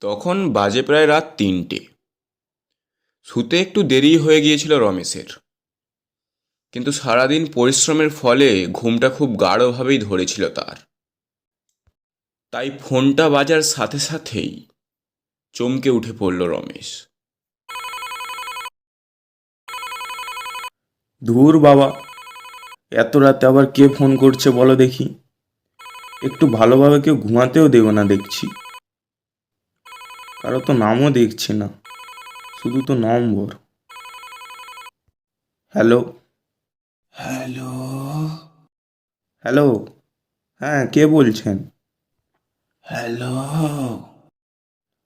তখন বাজে প্রায় রাত ৩টে। শুতে একটু দেরি হয়ে গিয়েছিল রমেশের, কিন্তু সারাদিন পরিশ্রমের ফলে ঘুমটা খুব গাঢ়ভাবেই ধরেছিল তার। তাই ফোনটা বাজার সাথে সাথেই চমকে উঠে পড়ল রমেশ। ধুর বাবা, এত রাতে আবার কে ফোন করছে বলো দেখি। একটু ভালোভাবে কেউ ঘুমাতেও দেবে না দেখছি। কারো তো নামও দেখছি না, শুধু তো নম্বর। হ্যালো। হ্যালো। হ্যালো। হ্যাঁ, কে বলছেন? হ্যালো।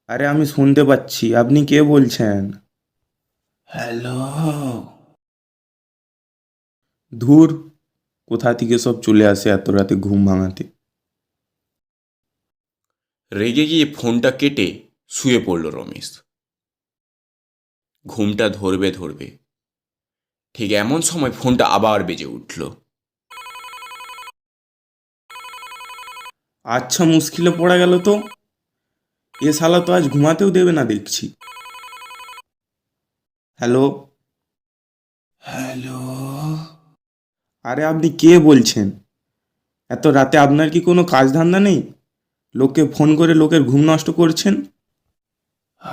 আরে আমি শুনতে পাচ্ছি, আপনি কে বলছেন? হ্যালো। ধুর, কোথা থেকে সব চলে আসে এত রাতে ঘুম ভাঙাতে। রেগে গিয়ে ফোনটা কেটে শুয়ে পড়ল রমেশ। ঘুমটা ধরবে ধরবে, ঠিক এমন সময় ফোনটা আবার বেজে উঠল। আচ্ছা, মুশকিলে পড়া গেল তো। এ শালা তো আজ ঘুমাতেও দেবে না দেখছি। হ্যালো। হ্যালো। আরে আপনি কে বলছেন? এত রাতে আপনার কি কোনো কাজ ধান্দা নেই? লোককে ফোন করে লোকের ঘুম নষ্ট করছেন।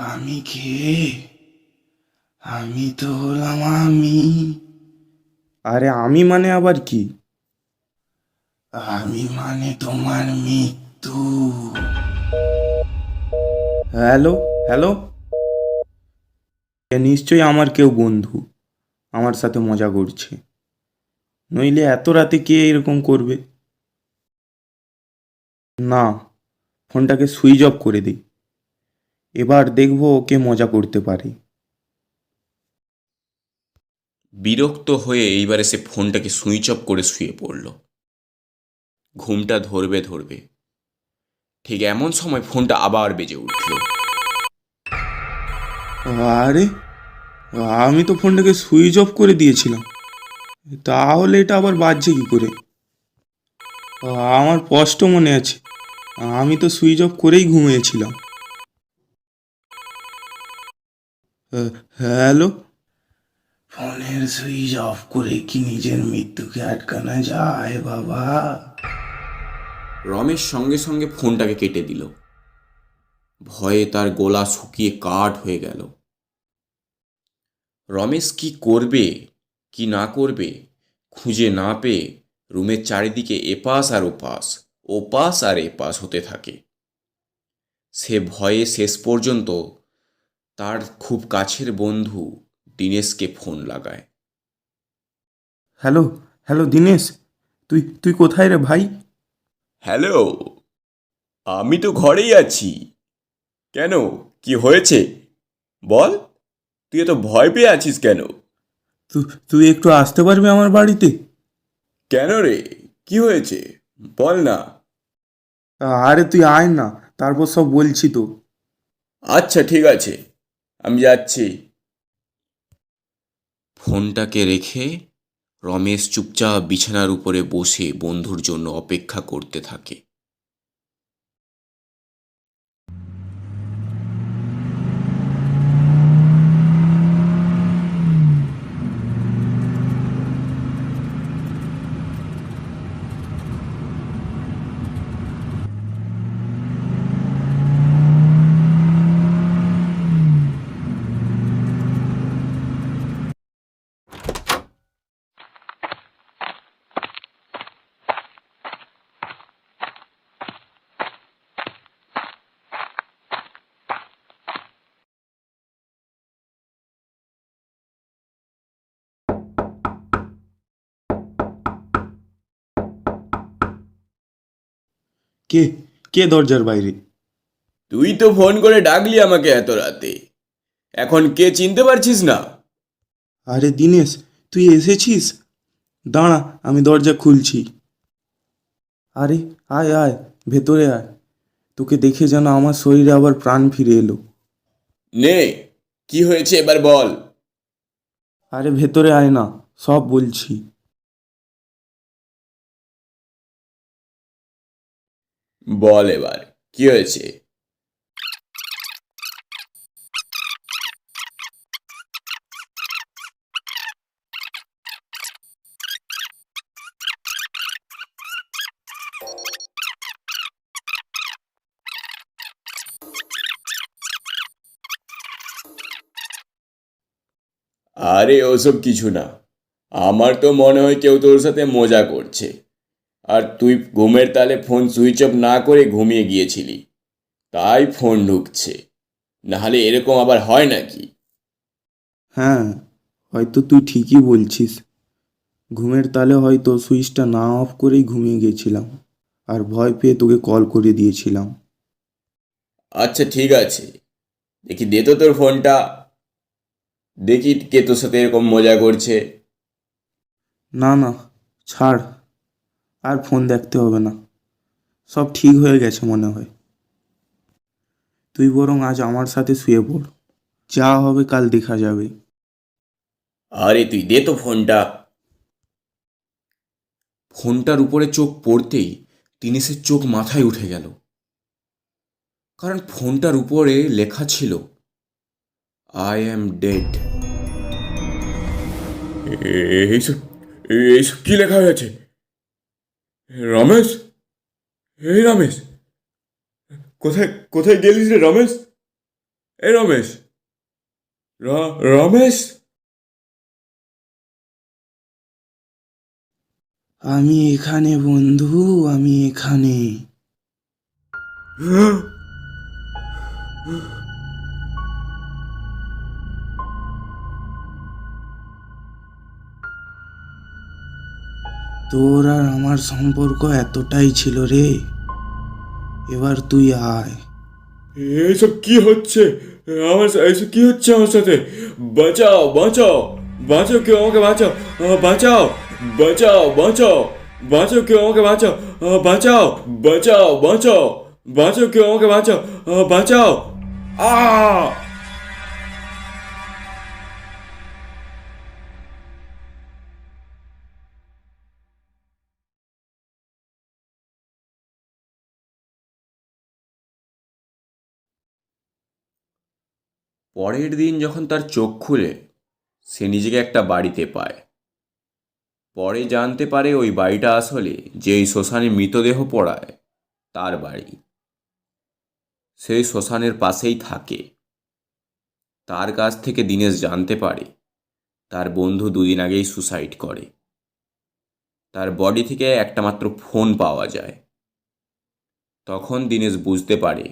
আমি কে? আমি তো হলাম আমি। আরে আমি মানে আবার কি? আমি মানে তোমার মৃত্যু। হ্যালো। হ্যালো। এ নিশ্চয়ই আমার কেউ বন্ধু আমার সাথে মজা করছে, নইলে এত রাতে কে এরকম করবে। না, ফোনটাকে সুইচ অফ করে দিই। এবার দেখবো ওকে মজা করতে পারে। বিরক্ত হয়ে এইবারে সে ফোনটাকে সুইচ অফ করে শুয়ে পড়ল। ঘুমটা ধরবে ধরবে, ঠিক এমন সময় ফোনটা আবার বেজে উঠল। আরে, আমি তো ফোনটাকে সুইচ অফ করে দিয়েছিলাম, তাহলে এটা আবার বাজছে কি করে? আমার স্পষ্ট মনে আছে, আমি তো সুইচ অফ করেই ঘুমিয়েছিলাম। হ্যালো। ফোনের সুইচ অফ করে কি নিজের মৃত্যুকে আটকানো যায় বাবা? রমেশ সঙ্গে সঙ্গে ফোনটাকে কেটে দিল। ভয়ে তার গলা শুকিয়ে কাঠ হয়ে গেল। রমেশ কি করবে কি না করবে খুঁজে না পেয়ে রুমের চারিদিকে এপাশ আর ওপাশ, ওপাশ আর এপাশ হতে থাকে। সে ভয়ে শেষ পর্যন্ত তার খুব কাছের বন্ধু দীনেশকে ফোন লাগায়। হ্যালো। হ্যালো দিনেশ, তুই তুই কোথায় রে ভাই? হ্যালো, আমি তো ঘরেই আছি। কেন, কি হয়েছে বল? তুই এত ভয় পেয়ে আছিস কেন? তুই তুই একটু আসতে পারবি আমার বাড়িতে? কেন রে, কি হয়েছে বল না। আরে তুই আয় না, তারপর সব বলছি তো। আচ্ছা ঠিক আছে, আমি যাচ্ছি। ফোনটাকে রেখে রমেশ চুপচাপ বিছানার উপরে বসে বন্ধুর জন্য অপেক্ষা করতে থাকে। কে কে দরজার বাইরে? তুই তো ফোন করে ডাকলি আমাকে এত রাতে, এখন কে চিনতে পারছিস না? আরে দিনেশ, তুই এসেছিস? দাঁড়া, আমি দরজা খুলছি। আরে, আয় আয়, ভেতরে আয়। তোকে দেখে যেন আমার শরীরে আবার প্রাণ ফিরে এলো। নে, কি হয়েছে এবার বল। আরে ভেতরে আয় না, সব বলছি। বল এবার কি হয়েছে। আরে ওসব কিছু না, আমার তো মনে হয় কেউ তোর সাথে মজা করছে, আর তুই ঘুমের তালে ফোন সুইচ অফ না করে ঘুমিয়ে গিয়েছিলি, তাই ফোন ঢুকছে, নাহলে এরকম আবার হয় নাকি? হ্যাঁ, হয়তো তুই ঠিকই বলছিস। ঘুমের তালে হয়তো সুইচটা না অফ করেই ঘুমিয়ে গেছিলাম, আর ভয় পেয়ে তোকে কল করে দিয়েছিলাম। আচ্ছা ঠিক আছে, দেখি দে তো তোর ফোনটা, দেখি কে তোর সাথে এরকম মজা করছে। না না, ছাড়, আর ফোন দেখতে হবে না, সব ঠিক হয়ে গেছে মনে হয়। তুই বরং আজ আমার সাথে শুয়ে পড়, যা হবে কাল দেখা যাবে। আরে তুই দে তো ফোনটা। ফোনটার উপরে চোখ পড়তেই দিনেশের চোখ মাথায় উঠে গেল, কারণ ফোনটার উপরে লেখা ছিল আই অ্যাম ডেড। এইসব এইসব কি লেখা হয়েছে? রমেশ, এই রমেশ, কোথায় কোথায় গেলিস রে রমেশ? এই রমেশ, রমেশ। আমি এখানে বন্ধু, আমি এখানে। তোর আর আমার সম্পর্ক এতটাই ছিল রে, এবার তুই আয়। এইসব কি হচ্ছে? এইসব কি হচ্ছে আমার সাথে? বাঁচাও বাঁচাও, বাঁচাও, কেউ আমাকে বাঁচাও, বাঁচাও, বাঁচাও, বাঁচাও, বাঁচাও, কেউ আমাকে বাঁচাও, বাঁচাও, বাঁচাও, বাঁচাও, বাঁচাও, কেউ আমাকে বাঁচাও, বাঁচাও। আ পরের দিন যখন তার চোখ খুলে সে নিজেকে একটা বাড়িতে পায়। পরে জানতে পারে ওই বাড়িটা আসলে যেই শ্মশানে মৃতদেহ পড়ায় তার বাড়ি। সেই শ্মশানের পাশেই থাকে। তার কাছ থেকে দিনেশ জানতে পারে তার বন্ধু দুদিন আগেই সুসাইড করে। তার বডি থেকে একটা মাত্র ফোন পাওয়া যায়। তখন দিনেশ বুঝতে পারে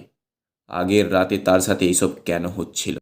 আগের রাতে তার সাথে এইসব কেন হচ্ছিল।